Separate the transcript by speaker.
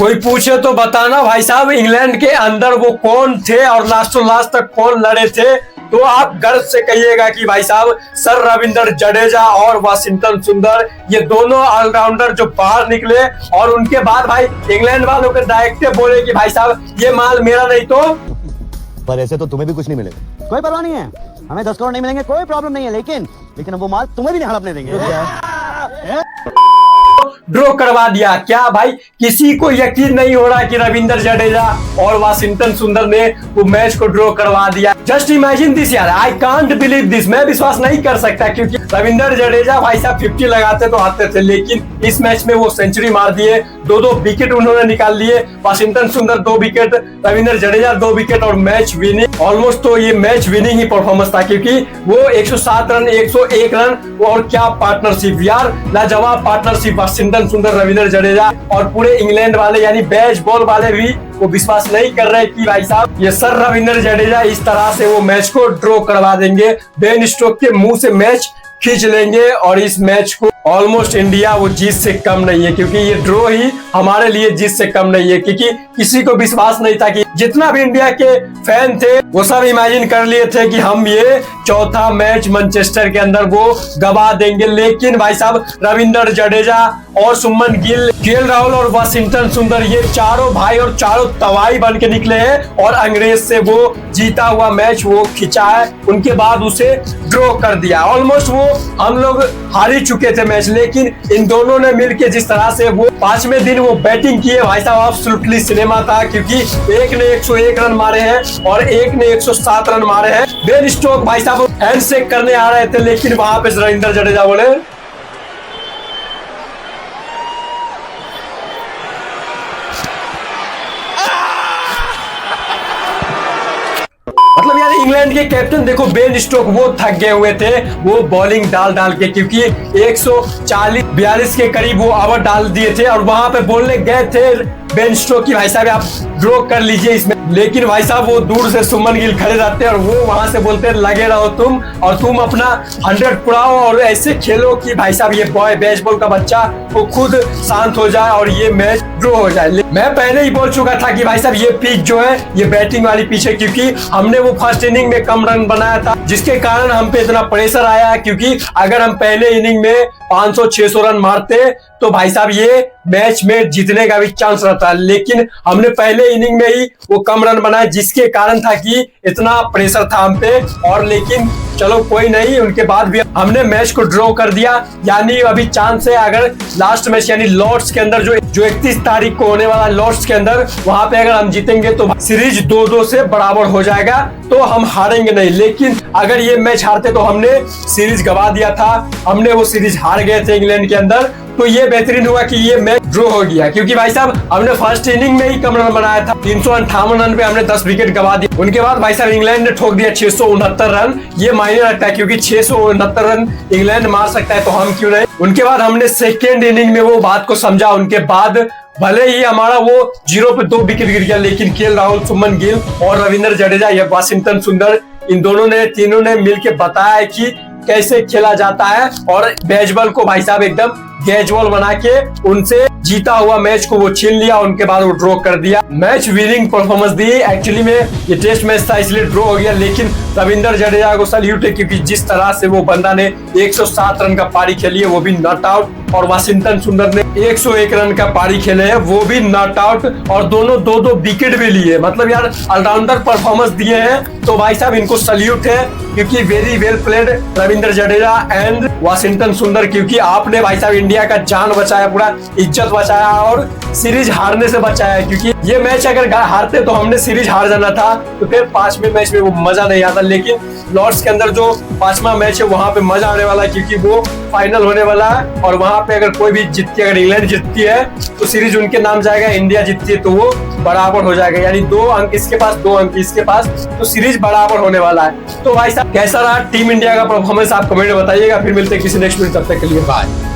Speaker 1: कोई पूछे तो बताना भाई साहब, इंग्लैंड के अंदर वो कौन थे और लास्टों लास्ट तक कौन लड़े थे, तो आप गर्व से कहिएगा कि भाई साहब सर रविंद्र जडेजा और वाशिंगटन सुंदर, ये दोनों ऑलराउंडर जो बाहर निकले। और उनके बाद भाई इंग्लैंड वालों के डायरेक्ट बोले कि भाई साहब ये माल मेरा नहीं तो,
Speaker 2: पर ऐसे तो तुम्हें भी कुछ नहीं मिलेगा। कोई परवाह नहीं है, हमें 10 करोड़ नहीं मिलेंगे, कोई प्रॉब्लम नहीं है, लेकिन वो माल तुम्हें भी नहीं हड़पने देंगे।
Speaker 1: ड्रॉ करवा दिया। क्या भाई किसी को यकीन नहीं हो रहा कि रविंद्र जडेजा और वाशिंगटन सुंदर ने वो मैच को ड्रॉ करवा दिया। जस्ट इमेजिन दिस यार, आई कांट बिलीव दिस। मैं विश्वास नहीं कर सकता क्योंकि रविंद्र जडेजा भाई साहब 50 लगाते तो आते थे, लेकिन इस मैच में वो सेंचुरी मार दिए, 2-2 विकेट उन्होंने निकाल लिए। वाशिंगटन सुंदर 2 विकेट, रविंद्र जडेजा 2 विकेट और मैच विनिंग। ऑलमोस्ट तो ये मैच विनिंग ही परफॉर्मेंस था क्योंकि वो 107 रन 101 रन और क्या पार्टनरशिप यार, लाजवाब पार्टनरशिप। वाशिंगटन सुंदर, रविंद्र जडेजा और पूरे इंग्लैंड वाले यानी बेसबॉल वाले भी वो विश्वास नहीं कर रहे कि भाई साहब ये सर रविंद्र जडेजा इस तरह से वो मैच को ड्रॉ करवा देंगे, बेन स्टोक के मुंह से मैच खींच लेंगे। और इस मैच को ऑलमोस्ट इंडिया वो जीत से कम नहीं है क्योंकि ये ड्रॉ ही हमारे लिए जीत से कम नहीं है, क्योंकि किसी को विश्वास नहीं था कि जितना भी इंडिया के फैन थे वो सब इमेजिन कर लिए थे कि हम ये चौथा मैच मैनचेस्टर के अंदर वो गवा देंगे। लेकिन भाई साहब रविंद्र जडेजा और सुमन गिल, केएल राहुल और वाशिंगटन सुंदर, ये चारों भाई और चारों तवाई बन के निकले हैं और अंग्रेज से वो जीता हुआ मैच वो खिंचा है, उनके बाद उसे ड्रॉ कर दिया। ऑलमोस्ट वो हम लोग हार ही चुके थे मैच, लेकिन इन दोनों ने मिलके जिस तरह से वो 5वें दिन वो बैटिंग किए भाई साहब, एब्सोल्युटली सिनेमा था। क्योंकि एक ने 101 रन मारे हैं और एक ने 107 रन मारे हैं। बेन स्टोक भाई साहब हैंडशेक करने आ रहे थे, लेकिन वहां पे रविंद्र जडेजा बोले मतलब यार इंग्लैंड के कैप्टन देखो बेन स्टोक वो थक गए हुए थे वो बॉलिंग डाल डाल के, क्योंकि 140-42 के करीब वो ओवर डाल दिए थे और वहां पे बोलने गए थे बेन स्टोक की भाई साहब आप ड्रॉ कर लीजिए इसमें। लेकिन भाई साहब वो दूर से सुमन गिल खड़े रहते और वो वहां से बोलते लगे रहो तुम और तुम अपना 100 पुराओ और ऐसे खेलो कि भाई साहब ये बॉय बेसबॉल का बच्चा वो खुद शांत हो जाए और ये मैच ड्रॉ हो जाए। मैं पहले ही बोल चुका था कि भाई साहब ये पिच जो है ये बैटिंग वाली पिच है, क्योंकि हमने वो फर्स्ट इनिंग में कम रन बनाया था जिसके कारण हम पे इतना प्रेशर आया। क्योंकि अगर हम पहले इनिंग में 500-600 रन मारते तो भाई साहब ये मैच में जीतने का भी चांस रहता, लेकिन हमने पहले इनिंग में ही वो कम रन बनाए जिसके कारण था कि इतना प्रेशर था हम पे। और लेकिन चलो कोई नहीं, उनके बाद भी हमने मैच को ड्रॉ कर दिया। यानी अभी चांस है अगर लास्ट मैच यानी लॉर्ड्स के अंदर जो 31 तारीख को होने वाला लॉर्ड्स के अंदर, वहां पे अगर हम जीतेंगे तो सीरीज 2-2 से बराबर हो जाएगा, तो हम हारेंगे नहीं। लेकिन अगर ये मैच हारते तो हमने सीरीज गवा दिया था, हमने वो सीरीज हार गए थे इंग्लैंड के अंदर। तो ये बेहतरीन हुआ कि ये मैच ड्रॉ हो गया, क्योंकि भाई साहब हमने फर्स्ट इनिंग में ही कम रन बनाया था, 358 रन पे हमने 10 विकेट गवा दिए। उनके बाद भाई साहब इंग्लैंड ने ठोक दिया 669 रन। ये मायने रखता है क्योंकि 669 रन इंग्लैंड मार सकता है तो हम क्यों नहीं। उनके बाद हमने सेकेंड इनिंग में वो बात को समझा। उनके बाद भले ही हमारा वो 0 पे 2 विकेट गिर गया, लेकिन केएल राहुल, सुमन गिल और रविंद्र जडेजा या वाशिंगटन सुंदर, इन तीनों ने मिलकर बताया है कि कैसे खेला जाता है और बेसबॉल को भाई साहब एकदम कैजुअल बना के उनसे जीता हुआ मैच को वो छीन लिया। उनके बाद वो ड्रॉ कर दिया, मैच विनिंग परफॉर्मेंस दी। एक्चुअली में ये टेस्ट मैच था इसलिए ड्रॉ हो गया, लेकिन रविंद्र जडेजा को सैल्यूट है क्योंकि जिस तरह से वो बंदा ने 107 रन का पारी खेली है वो भी नॉट आउट, और वाशिंगटन सुंदर ने 101 रन का पारी खेले हैं वो भी नॉट आउट, और दोनों 2-2 विकेट भी लिए। मतलब यार ऑलराउंडर परफॉर्मेंस दिए हैं, तो भाई साहब इनको सैल्यूट है क्योंकि very well played Ravindra Jadeja and Washington सुंदर, क्योंकि आपने भाई साहब इंडिया का जान बचाया, पूरा इज्जत बचाया और सीरीज हारने से बचाया। क्योंकि ये मैच अगर हारते तो हमने सीरीज हार जाना था, तो फिर 5वें मैच में वो मजा नहीं आता। लेकिन लॉर्ड्स के अंदर जो 5वां मैच है वहां पे मजा आने वाला है क्योंकि वो फाइनल होने वाला है, और वहां पे अगर कोई भी जीतती है, अगर इंग्लैंड जीतती है तो सीरीज उनके नाम जाएगा, इंडिया जीतती है तो वो बराबर हो जाएगा, यानी 2 अंक इसके पास 2 अंक इसके पास, तो सीरीज बराबर होने वाला है। तो भाई साहब कैसा रहा टीम इंडिया का परफॉर्मेंस आप कमेंट में बताइएगा। फिर मिलते हैं किसी नेक्स्ट वीडियो, तब तक के लिए बाय।